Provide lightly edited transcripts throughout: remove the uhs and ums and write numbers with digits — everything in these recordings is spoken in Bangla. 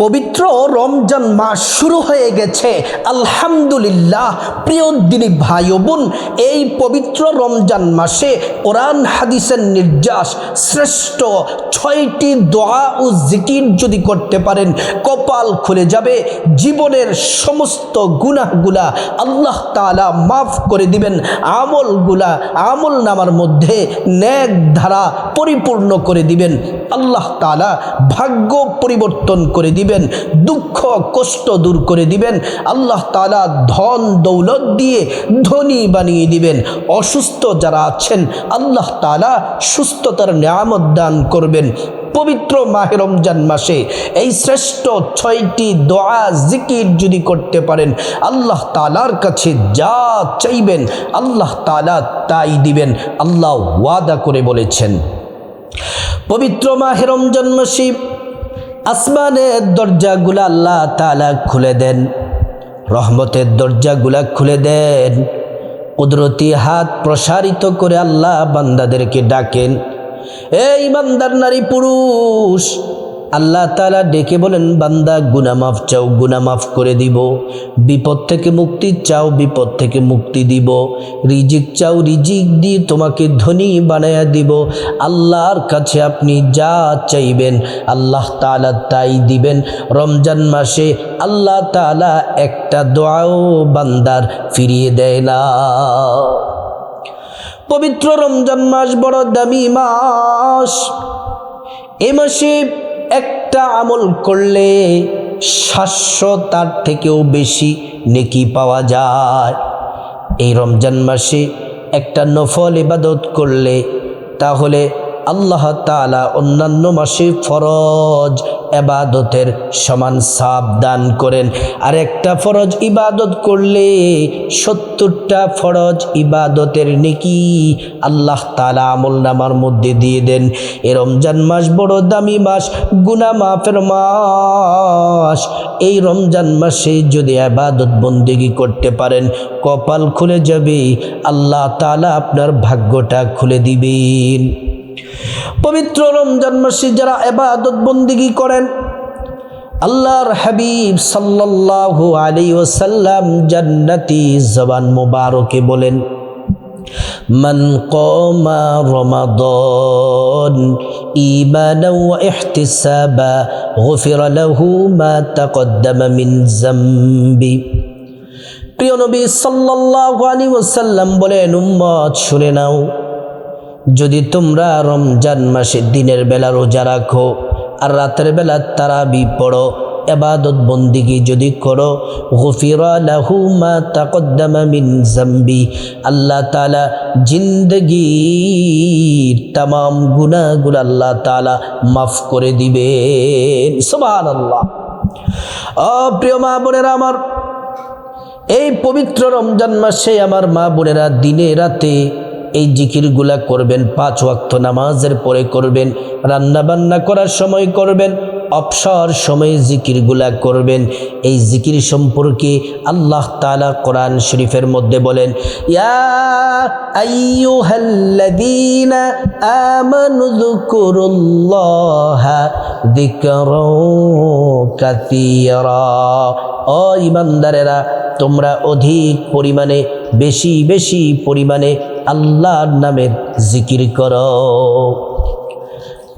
পবিত্র রমজান মাস শুরু হয়ে গেছে আলহামদুলিল্লাহ। প্রিয় দিনী ভাই ও বোন, এই পবিত্র রমজান মাসে কোরআন হাদিসের নির্যাস শ্রেষ্ঠ 6টি দোয়া ও জিকির যদি করতে পারেন কপাল খুলে যাবে। জীবনের সমস্ত গুনাহগুলা আল্লাহ তাআলা মাফ করে দিবেন। আমল নামার মধ্যে নেক ধারা পরিপূর্ণ করে দিবেন। আল্লাহ তাআলা ভাগ্য পরিবর্তন করে দিবেন, দুঃখ কষ্ট দূর করে দিবেন। আল্লাহ তাআলা ধন দৌলত দিয়ে ধনী বানিয়ে দিবেন। অসুস্থ যারা আছেন আল্লাহ তাআলা সুস্থতার নিয়ামত দান করবেন। পবিত্র মাহে রমজান মাসে এই শ্রেষ্ঠ 6টি দোয়া জিকির যদি করতে পারেন আল্লাহ তাআলার কাছে যা চাইবেন আল্লাহ তাআলা তাই দিবেন। আল্লাহ ওয়াদা করে বলেছেন। পবিত্র মাহে রমজান মাসে আসমানের দরজাগুলা আল্লাহ তাআলা খুলে দেন, রহমতের দরজাগুলা খুলে দেন। কুদরতি হাত প্রসারিত করে আল্লাহ বান্দাদেরকে ডাকেন, এই বান্দার নারী পুরুষ। আল্লাহ তাআলা ডেকে বলেন, বান্দা গুনাহ মাফ চাও, গুনাহ মাফ করে দিব। বিপদ থেকে মুক্তি চাও, বিপদ থেকে মুক্তি দিব। রিজিক চাও, রিজিক দিয়ে তোমাকে ধনী বানায়া দিব। আল্লাহর কাছে আপনি যা চাইবেন আল্লাহ তাআলা তাই দিবেন। রমজান মাসে আল্লাহ তাআলা একটা দোয়াও বান্দার ফিরিয়ে দেয় না। পবিত্র রমজান মাস বড় দামি মাস। এ মাসে একটা আমল করলে 700 তার থেকেও বেশি নেকি পাওয়া যায়। এই রমজান মাসে একটা নফল ইবাদত করলে তাহলে আল্লাহ তাআলা অন্যান্য মাসে ফরজ ইবাদতের সমান সওয়াব দান করেন। আর একটা ফরজ ইবাদত করলে 70টা ফরজ ইবাদতের নেকি আল্লাহ তাআলা আমলনামার মধ্যে দিয়ে দেন। এই রমজান মাস বড় দামি মাস, গুনাহ মাফের মাস। এই রমজান মাসে যদি ইবাদত বন্দেগী করতে পারেন কপাল খুলে যাবে, আল্লাহ তাআলা আপনার ভাগ্যটা খুলে দিবেন। পবিত্র রমজান মাসে যারা ইবাদত বন্দেগী করেন আল্লাহর হাবিব সাল্লাল্লাহু আলাইহি ওয়াসাল্লাম জান্নাতি জবান মুবারকে বলেন, মান কামা রমাদান ঈমানান ওয়া ইহতিসাবা গুফিরা লাহু মা তাকদ্দামা মিন যামবি। প্রিয় নবী সাল্লাল্লাহু আলাইহি ওয়াসাল্লাম বলেন, উম্মত শুনে নাও, যদি তোমরা রমজান মাসে দিনের বেলা রোজা রাখো আর রাতের বেলা তারাবি পড়ো, ইবাদত বন্দেগী যদি করো, গুফিরা লাহু মা তাকদ্দামা মিন যামবি, আল্লাহ তাআলা জিন্দেগীর तमाम গুনাহগুলো আল্লাহ তাআলা মাফ করে দিবেন। সুবহানাল্লাহ। প্রিয় মা বোনেরা আমার, এই পবিত্র রমজান মাসে আমার মা বোনেরা দিনে রাতে এই জিকিরগুলা করবেন। 5 ওয়াক্ত নামাজের পরে করবেন, রান্না বান্না করার সময় করবেন, অবসর সময়ে জিকিরগুলা করবেন। এই জিকির সম্পর্কে আল্লাহ তাআলা কোরআন শরীফের মধ্যে বলেন, ইয়া আইয়ুহাল্লাযীনা আমানু যকুরুল্লাহা যিকরান কাসীরা। ও ঈমানদারেরা, তোমরা অধিক পরিমাণে বেশি পরিমাণে আল্লাহর নামের জিকির করো।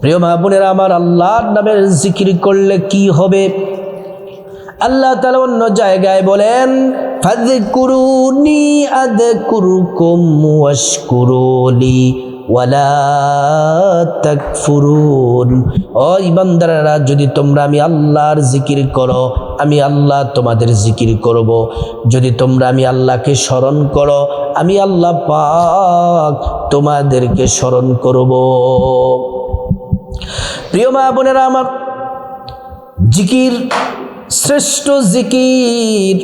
প্রিয় মা বোনেরা আমার, আল্লাহর নামের জিকির করলে কি হবে? আল্লাহ তাআলা অন্য জায়গায় বলেন, ফাযকুরুনি আযকুরুকুম ওয়াশকুরুলি ওয়ালা তাকফুরুন। ও ঈমানদারেরা, যদি তোমরা আমি আল্লাহর জিকির করো আমি আল্লাহ তোমাদের জিকির করব। যদি তোমরা আমি আল্লাহকে স্মরণ করো আমি আল্লাহ পাক তোমাদেরকে স্মরণ করব। প্রিয় মা বোনেরা আমার, জিকির শ্রেষ্ঠ জিকির।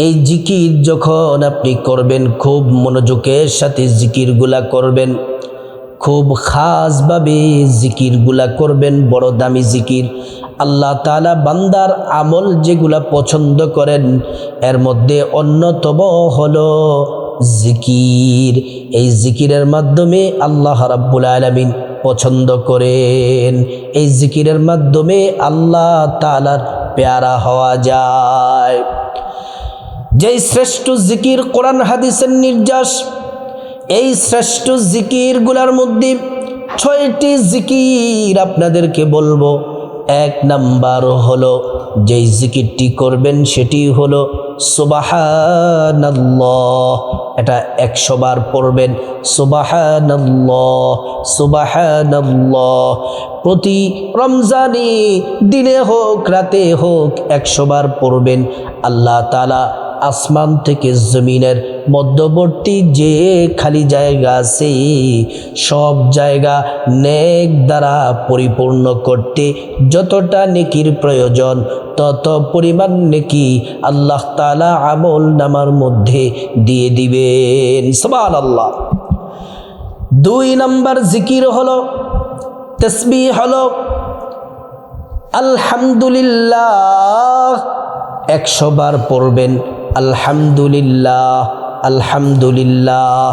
এই জিকির যখন আপনি করবেন খুব মনোযোগের সাথে জিকিরগুলা করবেন, খুব খাসভাবে জিকিরগুলা করবেন। বড় দামি জিকির। আল্লাহ তাআলা বান্দার আমল যেগুলা পছন্দ করেন এর মধ্যে অন্যতম হলো জিকির। এই জিকিরের মাধ্যমে আল্লাহ রাব্বুল আলামিন পছন্দ করেন। এই জিকিরের মাধ্যমে আল্লাহ তাআলার পেয়ারা হওয়া যায়। যেই শ্রেষ্ঠ জিকির কোরআন হাদিসের নির্যাস, এই শ্রেষ্ঠ জিকিরগুলোর মধ্যে 6টি জিকির আপনাদেরকে বলবো। 1 নাম্বার হলো যেই জিকিরটি করবেন সেটি হলো সুবহানাল্লাহ। এটা 100 বার পড়বেন, সুবহানাল্লাহ সুবহানাল্লাহ। প্রতি রমজানে দিনে হোক রাতে হোক 100 বার পড়বেন। আল্লাহ তাআলা আসমান থেকে জমিনের মধ্যবর্তী যে খালি জায়গা আছে সব জায়গা নেক দ্বারা পরিপূর্ণ করতে যতটা নেকির প্রয়োজন তত পরিমাণ নেকি আল্লাহ তাআলা আমল নামার মধ্যে দিয়ে দিবেন। সুবহানাল্লাহ। 2 নাম্বার জিকির হলো তাসবিহ, হলো আলহামদুলিল্লাহ। 100 বার পড়বেন আলহামদুলিল্লাহ আলহামদুলিল্লাহ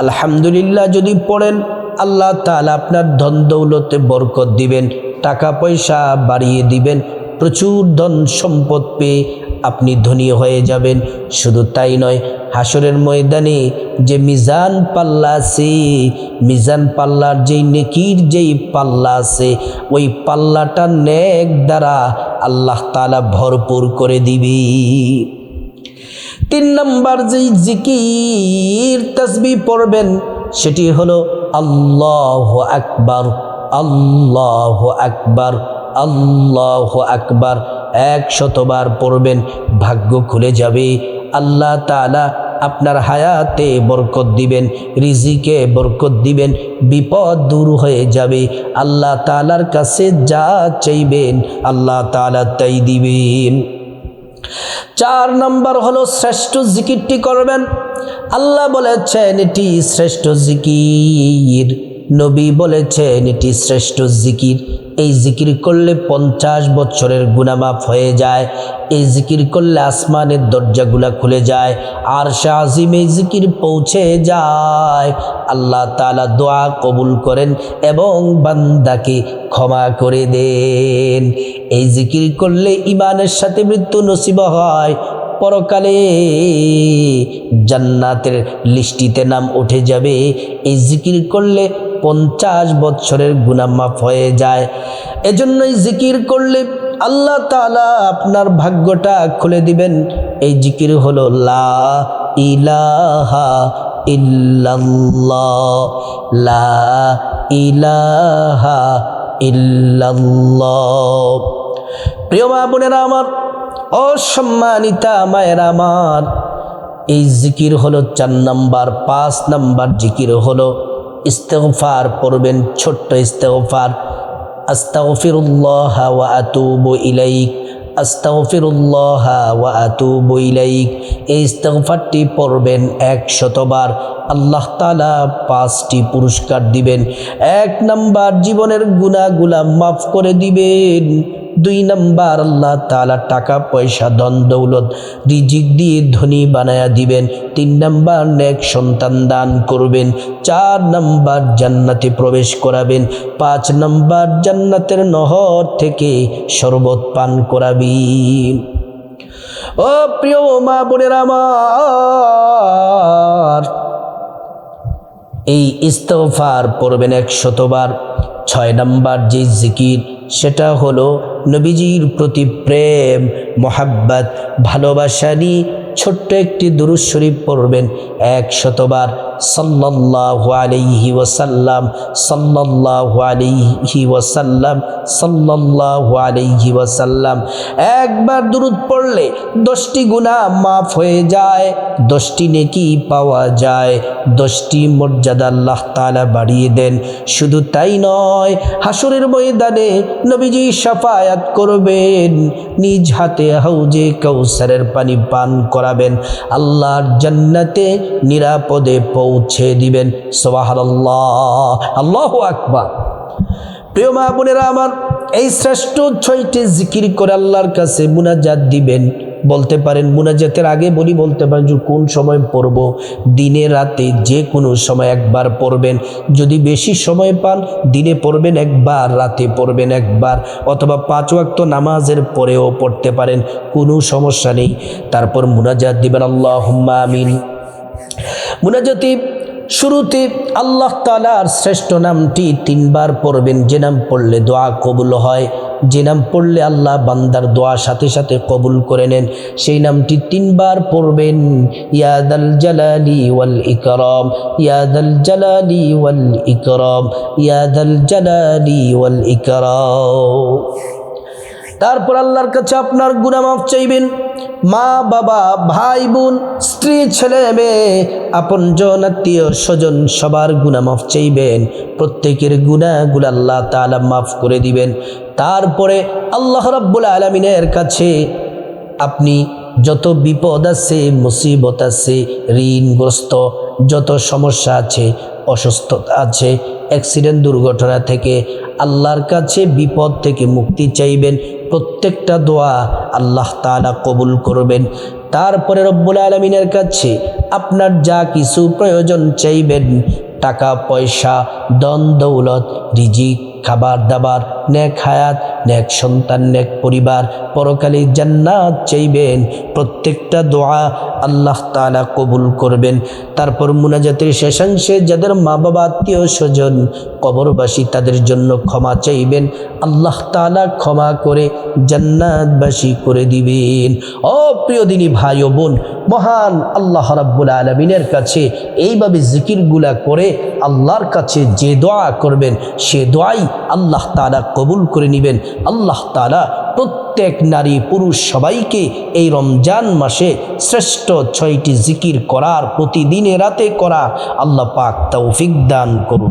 আলহামদুলিল্লাহ। যদি পড়েন আল্লাহ তাআলা আপনার ধন দৌলতে বরকত দিবেন, টাকা পয়সা বাড়িয়ে দিবেন, প্রচুর ধন সম্পদ পেয়ে আপনি ধনী হয়ে যাবেন। শুধু তাই নয়, হাসরের ময়দানে যে মিজান পাল্লা আছে, মিজান পাল্লার যেই নেকির যেই পাল্লা আছে ওই পাল্লাটা নেক দ্বারা আল্লাহ তাআলা ভরপুর করে দিবে। 3 নাম্বার যেই জিকির তাসবিহ পড়বেন সেটি হলো আল্লাহু আকবার আল্লাহু আকবার আল্লাহু আকবার। 100 বার পড়বেন, ভাগ্য খুলে যাবে। আল্লাহ তাআলা আপনার হায়াতে বরকত দিবেন, রিজিকে বরকত দিবেন, বিপদ দূর হয়ে যাবে। আল্লাহ তাআলার কাছে যা চাইবেন আল্লাহ তাআলা তাই দিবেন। 4 নাম্বার হলো শ্রেষ্ঠ জিকিরটি করবেন। আল্লাহ বলেছেন এটি শ্রেষ্ঠ জিকির, নবী বলেছেন এটি শ্রেষ্ঠ জিকির। এই জিকির করলে 50 বছরের গুনাহ মাফ হয়ে যায়। এই জিকির করলে আসমানের দরজাগুলা খুলে যায়, আরশে আজিমে এই জিকির পৌঁছে যায়। আল্লাহ তাআলা দোয়া কবুল করেন এবং বান্দাকে ক্ষমা করে দেন। এই জিকির করলে ঈমানের সাথে মৃত্যু নসিব হয়, পরকালে জান্নাতের লিস্টিতে নাম উঠে যাবে। এই জিকির করলে 50 বছরের গুনাহ মাফ হয়ে যায়। এজন্যই জিকির করলে আল্লাহ তাআলা আপনার ভাগ্যটা খুলে দিবেন। এই জিকির হলো লা ইলাহা ইল্লাল্লাহ লা ইলাহা ইল্লাল্লাহ। প্রিয় মা বোনেরা আমার, অসম্মানিতা মায়েরা আমার, এই জিকির হলো 4 নাম্বার। 5 নাম্বার জিকির হলো ইস্তেগফার পড়বেন, ছোট্ট ইস্তেগফার। আস্তাগফিরুল্লাহ ওয়া আতুবু ইলাইক আস্তাগফিরুল্লাহ ওয়া আতুবু ইলাইক। এই ইস্তেগফারটি পড়বেন 100 বার। আল্লাহ তাআলা 5টি পুরস্কার দিবেন। 1 নাম্বার জীবনের গুনাহগুলা মাফ করে দিবেন। 2 নাম্বার আল্লাহ তাআলা টাকা পয়সা ধন দৌলত রিজিক দিয়ে ধনী বানায়া দিবেন। 3 নাম্বার নেক সন্তান দান করবেন। 4 নাম্বার জান্নাতে প্রবেশ করাবেন। 5 নাম্বার জান্নাতের নহর থেকে শরবত পান করাবেন। ও প্রিয় মা বোনেরা আমার, এই ইস্তেগফার পড়বেন 100 বার। 6 নাম্বার যে জিকির সেটা হলো নবীজির প্রতি প্রেম মোহাব্বত ভালোবাসা নিয়ে ছোট্ট একটি দুরূদ শরীফ পড়বেন 100 বার। সাল্লাল্লাহু আলাইহি ওয়াসাল্লাম সাল্লাল্লাহু আলাইহি ওয়াসাল্লাম সাল্লাল্লাহু আলাইহি ওয়াসাল্লাম। একবার দুরূদ পড়লে 10টি গুনাহ মাফ হয়ে যায়, 10টি নেকি পাওয়া যায়, 10টি মর্যাদা আল্লাহ তাআলা বাড়িয়ে দেন। শুধু তাই নয়, হাসরের ময়দানে নবীজি শাফায়াত করবেন, নিজ হাতে হাউজে কাউসারের পানি পান করাবেন, আল্লাহর জান্নাতে নিরাপদে পৌঁছে দিবেন। সুবহানাল্লাহ, আল্লাহু আকবার। প্রিয় মা বোনেরা আমার, এই শ্রেষ্ঠ 6টি জিকির করে আল্লাহর কাছে মুনাজাত দিবেন। বলতে পারেন মুনাজাতের আগে বলি, বলতে পারেন যে কোন সময় পড়ব, দিনে রাতে যে কোনো সময় একবার পড়বেন। যদি বেশি সময় পান দিনে পড়বেন একবার, রাতে পড়বেন একবার, অথবা 5 ওয়াক্ত নামাজের পরেও পড়তে পারেন, কোনো সমস্যা নেই। তারপর মুনাজাত দিবেন আল্লাহুম্মা আমিন। মুনাজাতে শুরুতে আল্লাহ তাআলার শ্রেষ্ঠ নামটি 3 বার পড়বেন, যে নাম পড়লে দোয়া কবুল হয়, যে নাম পড়লে আল্লাহ বান্দার দোয়া সাথে সাথে কবুল করে নেন, সেই নামটি 3 বার পড়বেন। ইয়া দাল জালালি ওয়াল ইকরাম, ইয়া দাল জালালি ওয়াল ইকরাম, ইয়া দাল জালালি ওয়াল ইকরাম। তারপর আল্লাহর কাছে আপনার গুনাহ মাফ চাইবেন। মা বাবা, ভাই বোন, স্ত্রী, ছেলে মেয়ে, আপনজন, আত্মীয় স্বজন সবার গুনাহ মাফ চাইবেন। প্রত্যেকের গুনাহগুলো আল্লাহ তাআলা মাফ করে দিবেন। তারপরে আল্লাহ রাব্বুল আলামিনের কাছে আপনি যত বিপদ আছে, মুসিবত আছে, ঋণগ্রস্ত যত সমস্যা আছে, অসুস্থতা আছে, অ্যাক্সিডেন্ট দুর্ঘটনা থেকে আল্লাহর কাছে বিপদ থেকে মুক্তি চাইবেন। প্রত্যেকটা দোয়া আল্লাহ তাআলা কবুল করবেন। তারপরে রব্বুল আলামিনের কাছে আপনার যা কিছু প্রয়োজন চাইবেন, টাকা পয়সা, ধন দৌলত, রিজিক, খাবার দাবার, নেক হায়াত, নেক সন্তান, নেক পরিবার, পরকালে জান্নাত চাইবেন। প্রত্যেকটা দোয়া আল্লাহ তাআলা কবুল করবেন। তারপর মুনাজাতের শেষাংশে যাদের মা বাবা, আত্মীয় স্বজন কবরবাসী, তাদের জন্য ক্ষমা চাইবেন। আল্লাহ তাআলা ক্ষমা করে জান্নাতবাসী করে দিবেন। ও প্রিয় দিনী ভাই ও বোন, মহান আল্লাহ রাব্বুল আলামিনের কাছে এইভাবে জিকিরগুলা করে আল্লাহর কাছে যে দোয়া করবেন, সে দোয়াই আল্লাহ তাআলা কবুল করে নেবেন। আল্লাহ তাআলা প্রত্যেক নারী পুরুষ সবাইকে এই রমজান মাসে শ্রেষ্ঠ 6টি জিকির করার, প্রতিদিনে রাতে করা আল্লাহ পাক তৌফিক দান করুন।